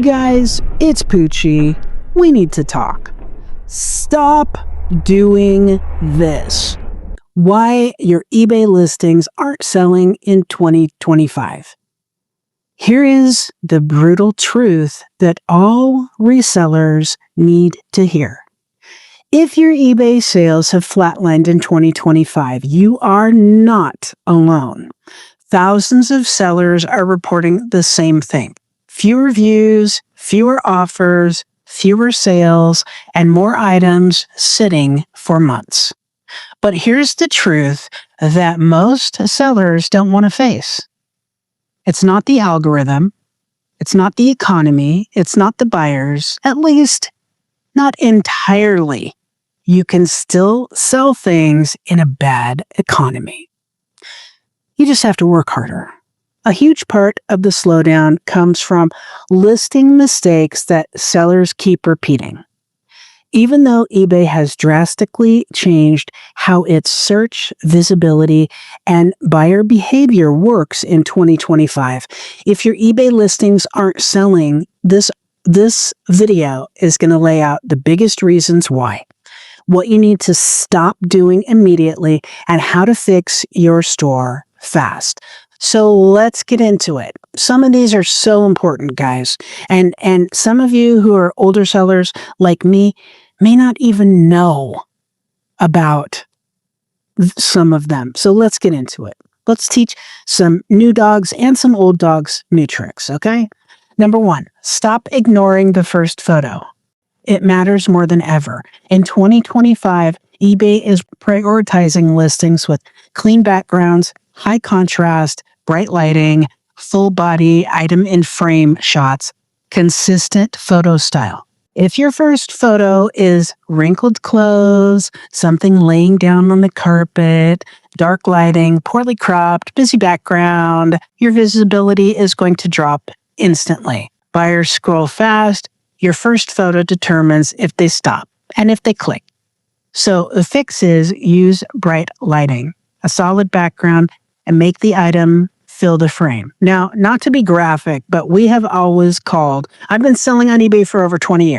Guys, it's Poochie. We need to talk. Stop doing this. Why your eBay listings aren't selling in 2025. Here is the brutal truth that all resellers need to hear. If your eBay sales have flatlined in 2025, you are not alone. Thousands of sellers are reporting the same thing. Fewer views, fewer offers, fewer sales, and more items sitting for months. But here's the truth that most sellers don't want to face. It's not the algorithm. It's not the economy. It's not the buyers, at least not entirely. You can still sell things in a bad economy. You just have to work harder. A huge part of the slowdown comes from listing mistakes that sellers keep repeating. Even though eBay has drastically changed how its search, visibility, and buyer behavior works in 2025, if your eBay listings aren't selling, this video is going to lay out the biggest reasons why, what you need to stop doing immediately, and how to fix your store fast. So let's get into it. Some of these are so important, guys. And some of you who are older sellers like me may not even know about some of them. So let's get into it. Let's teach some new dogs and some old dogs new tricks, okay? Number 1, stop ignoring the first photo. It matters more than ever. In 2025, eBay is prioritizing listings with clean backgrounds, high contrast, bright lighting, full body item in frame shots, consistent photo style. If your first photo is wrinkled clothes, something laying down on the carpet, dark lighting, poorly cropped, busy background, your visibility is going to drop instantly. Buyers scroll fast. Your first photo determines if they stop and if they click. So the fix is use bright lighting, a solid background, and make the item fill the frame. Now, not to be graphic, but we have always called, I've been selling on eBay for over 28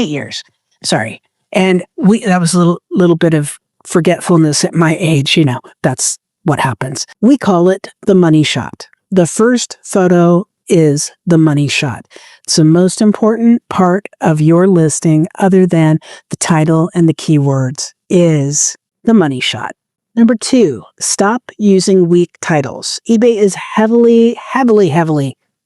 years. Sorry. And that was a little bit of forgetfulness at my age, that's what happens. We call it the money shot. The first photo is the money shot. It's the most important part of your listing other than the title and the keywords is the money shot. Number 2, stop using weak titles. eBay is heavily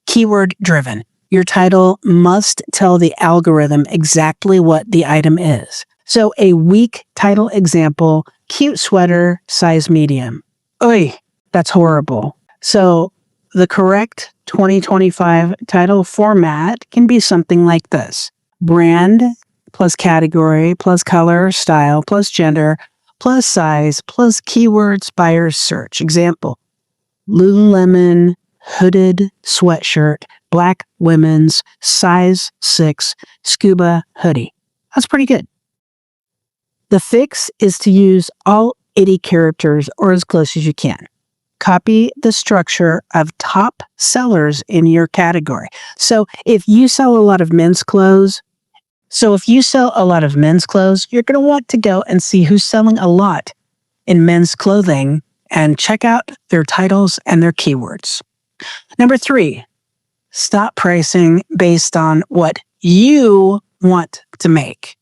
keyword driven. Your title must tell the algorithm exactly what the item is. So a weak title example, cute sweater, size medium. Oy, that's horrible. So the correct 2025 title format can be something like this: brand plus category plus color, style plus gender plus size plus keywords buyers search. Example, Lululemon hooded sweatshirt, black women's, size 6, scuba hoodie. That's pretty good. The fix is to use all 80 characters or as close as you can. Copy the structure of top sellers in your category. So if you sell a lot of men's clothes, you're going to want to go and see who's selling a lot in men's clothing and check out their titles and their keywords. Number 3, stop pricing based on what you want to make.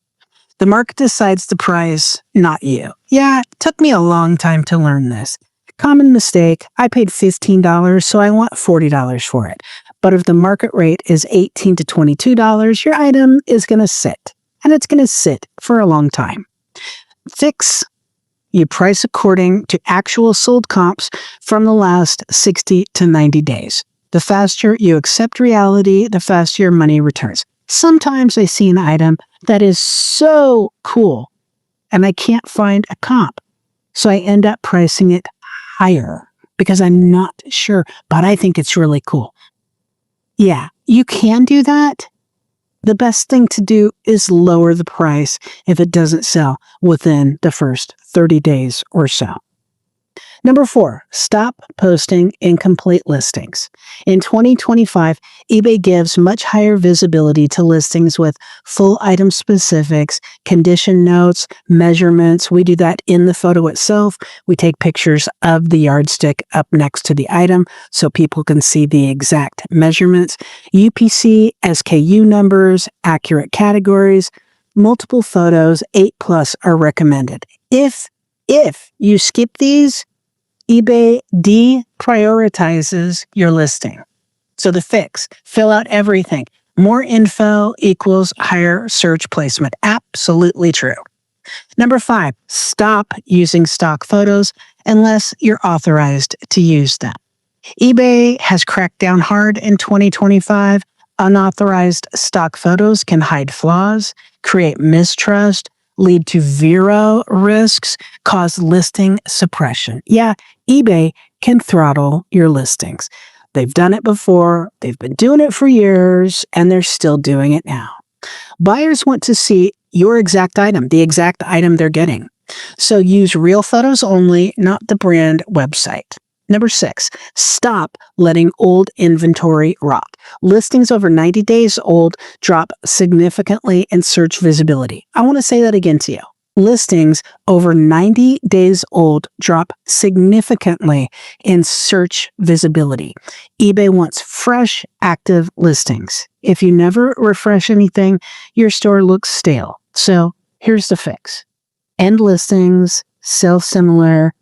The market decides the price, not you. Yeah, it took me a long time to learn this. Common mistake, I paid $15, so I want $40 for it. But if the market rate is $18 to $22, your item is going to sit. And it's going to sit for a long time. Fix, you price according to actual sold comps from the last 60 to 90 days. The faster you accept reality, the faster your money returns. Sometimes I see an item that is so cool and I can't find a comp. So I end up pricing it higher because I'm not sure, but I think it's really cool. Yeah, you can do that. The best thing to do is lower the price if it doesn't sell within the first 30 days or so. Number 4, stop posting incomplete listings. In 2025, eBay gives much higher visibility to listings with full item specifics, condition notes, measurements. We do that in the photo itself. We take pictures of the yardstick up next to the item so people can see the exact measurements. UPC, SKU numbers, accurate categories, multiple photos, 8+ are recommended. If you skip these, eBay deprioritizes your listing. So the fix, fill out everything. More info equals higher search placement. Absolutely true. Number 5, stop using stock photos unless you're authorized to use them. eBay has cracked down hard in 2025. Unauthorized stock photos can hide flaws, create mistrust, lead to zero risks, cause listing suppression. Yeah, eBay can throttle your listings. They've done it before, they've been doing it for years, and they're still doing it now. Buyers want to see your exact item, the exact item they're getting. So use real photos only, not the brand website. Number 6, stop letting old inventory rot. Listings over 90 days old drop significantly in search visibility. I want to say that again to you. Listings over 90 days old drop significantly in search visibility. eBay wants fresh, active listings. If you never refresh anything, your store looks stale. So here's the fix. End listings, sell similar,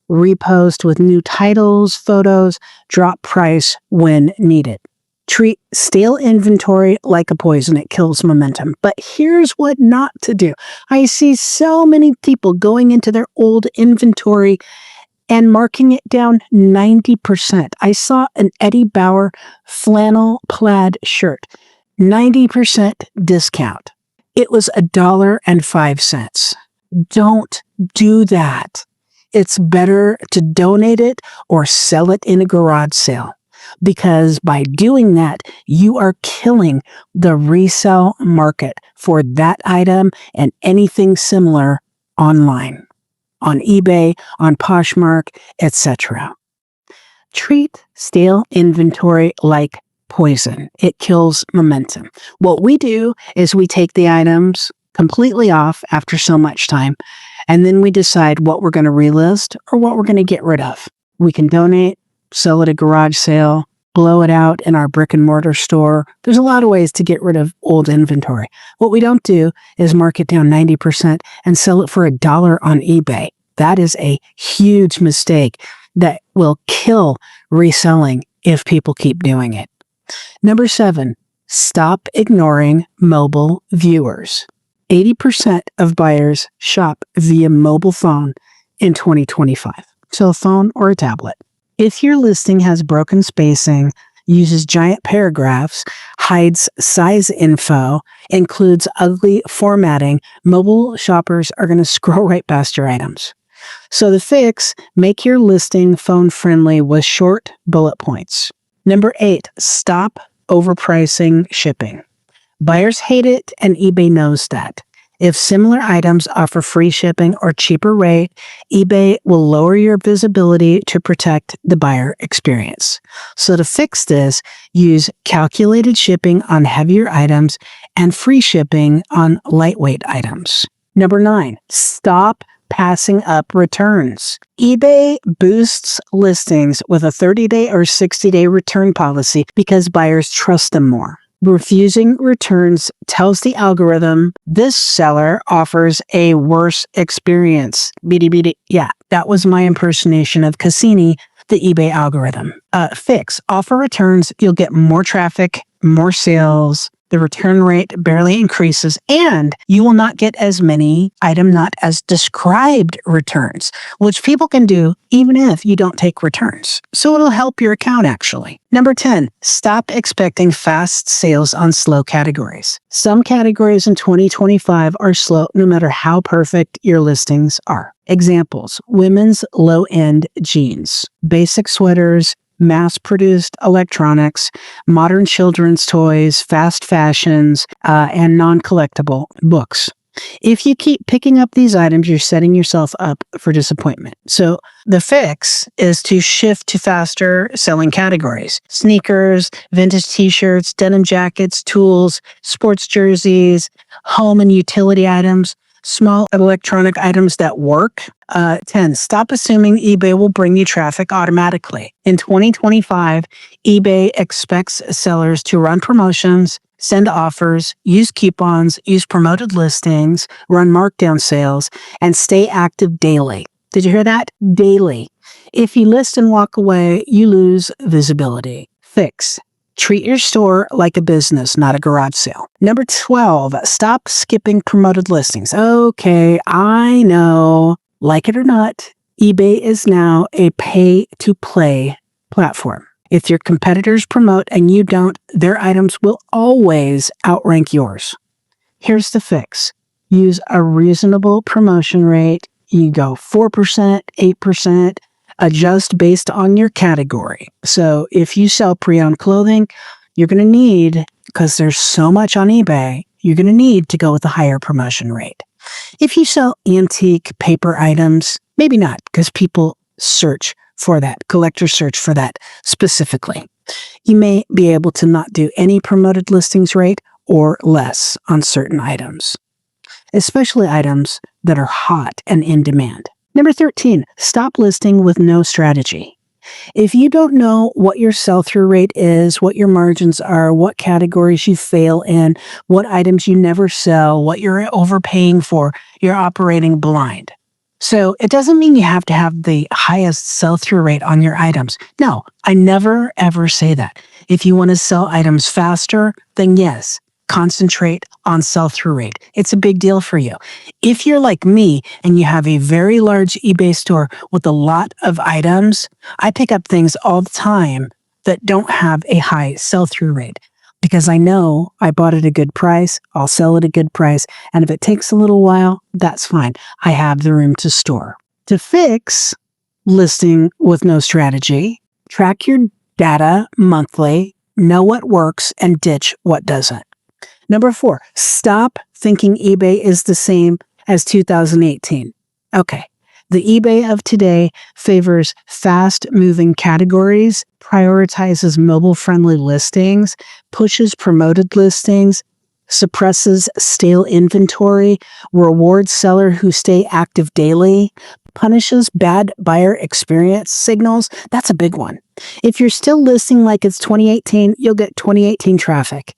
repost with new titles, photos, drop price when needed. Treat stale inventory like a poison. It kills momentum. But here's what not to do. I see so many people going into their old inventory and marking it down 90%. I saw an Eddie Bauer flannel plaid shirt, 90% discount. It was $1.05. Don't do that. It's better to donate it or sell it in a garage sale, because by doing that, you are killing the resale market for that item and anything similar online, on eBay, on Poshmark, etc. Treat stale inventory like poison. It kills momentum. What we do is we take the items completely off after so much time, and then we decide what we're going to relist or what we're going to get rid of. We can donate, sell at a garage sale, blow it out in our brick and mortar store. There's a lot of ways to get rid of old inventory. What we don't do is mark it down 90% and sell it for $1 on eBay. That is a huge mistake that will kill reselling if people keep doing it. Number 7, stop ignoring mobile viewers. 80% of buyers shop via mobile phone in 2025, so a phone or a tablet. If your listing has broken spacing, uses giant paragraphs, hides size info, includes ugly formatting, mobile shoppers are going to scroll right past your items. So the fix, make your listing phone-friendly with short bullet points. Number 8, stop overpricing shipping. Buyers hate it, and eBay knows that. If similar items offer free shipping or cheaper rate, eBay will lower your visibility to protect the buyer experience. So to fix this, use calculated shipping on heavier items and free shipping on lightweight items. Number 9, stop passing up returns. eBay boosts listings with a 30-day or 60-day return policy because buyers trust them more. Refusing returns tells the algorithm this seller offers a worse experience. BD. Yeah, that was my impersonation of Cassini, the eBay algorithm. Fix, offer returns, you'll get more traffic, more sales, the return rate barely increases, and you will not get as many item not as described returns, which people can do even if you don't take returns. So it'll help your account actually. Number 10, stop expecting fast sales on slow categories. Some categories in 2025 are slow no matter how perfect your listings are. Examples, women's low-end jeans, basic sweaters, mass-produced electronics, modern children's toys, fast fashions, and non-collectible books. If you keep picking up these items, you're setting yourself up for disappointment. So the fix is to shift to faster selling categories: sneakers, vintage t-shirts, denim jackets, tools, sports jerseys, home and utility items, small electronic items that work. 10, stop assuming eBay will bring you traffic automatically. In 2025, eBay expects sellers to run promotions, send offers, use coupons, use promoted listings, run markdown sales, and stay active daily. Did you hear that? Daily. If you list and walk away, you lose visibility. Fix. Treat your store like a business, not a garage sale. Number 12, stop skipping promoted listings. Okay, I know, like it or not, eBay is now a pay-to-play platform. If your competitors promote and you don't, their items will always outrank yours. Here's the fix. Use a reasonable promotion rate. You go 4%, 8%, adjust based on your category. So if you sell pre-owned clothing, you're going to need, because there's so much on eBay, you're going to need to go with a higher promotion rate. If you sell antique paper items, maybe not, because people search for that, collectors search for that specifically. You may be able to not do any promoted listings rate or less on certain items, especially items that are hot and in demand. Number 13, stop listing with no strategy. If you don't know what your sell-through rate is, what your margins are, what categories you fail in, what items you never sell, what you're overpaying for, you're operating blind. So it doesn't mean you have to have the highest sell-through rate on your items. No, I never ever say that. If you want to sell items faster, then yes, concentrate on sell-through rate. It's a big deal for you. If you're like me and you have a very large eBay store with a lot of items, I pick up things all the time that don't have a high sell-through rate because I know I bought it at a good price, I'll sell it at a good price, and if it takes a little while, that's fine. I have the room to store. To fix listing with no strategy, track your data monthly, know what works, and ditch what doesn't. Number 4, stop thinking eBay is the same as 2018. Okay, the eBay of today favors fast-moving categories, prioritizes mobile-friendly listings, pushes promoted listings, suppresses stale inventory, rewards sellers who stay active daily, punishes bad buyer experience signals. That's a big one. If you're still listing like it's 2018, you'll get 2018 traffic,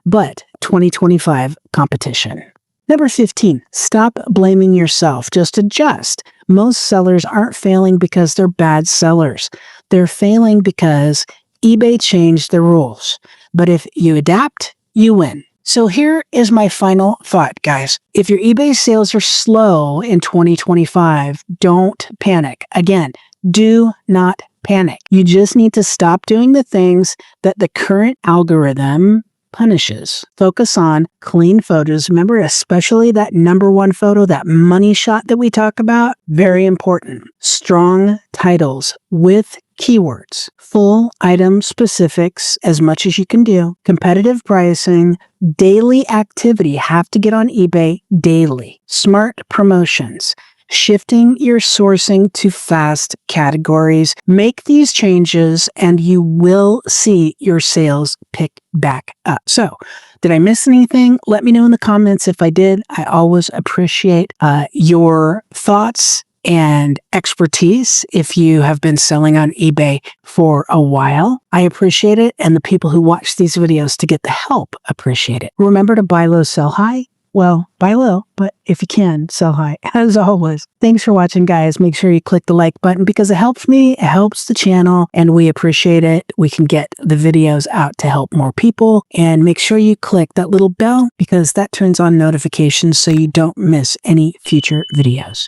but 2025 competition. Number 15, stop blaming yourself. Just adjust. Most sellers aren't failing because they're bad sellers. They're failing because eBay changed the rules. But if you adapt, you win. So here is my final thought, guys. If your eBay sales are slow in 2025, don't panic. Again, do not panic. You just need to stop doing the things that the current algorithm punishes. Focus on clean photos. Remember, especially that number 1 photo, that money shot that we talk about, very important. Strong titles with keywords, full item specifics as much as you can do, competitive pricing, daily activity, have to get on eBay daily, smart promotions, shifting your sourcing to fast categories. Make these changes and you will see your sales pick back up. So, did I miss anything? Let me know in the comments if I did. I always appreciate your thoughts and expertise. If you have been selling on eBay for a while, I appreciate it. And the people who watch these videos to get the help appreciate it. Remember to buy low, sell high. Well, buy low, but if you can, sell high. As always, thanks for watching, guys. Make sure you click the like button because it helps me, it helps the channel, and we appreciate it. We can get the videos out to help more people. And make sure you click that little bell because that turns on notifications so you don't miss any future videos.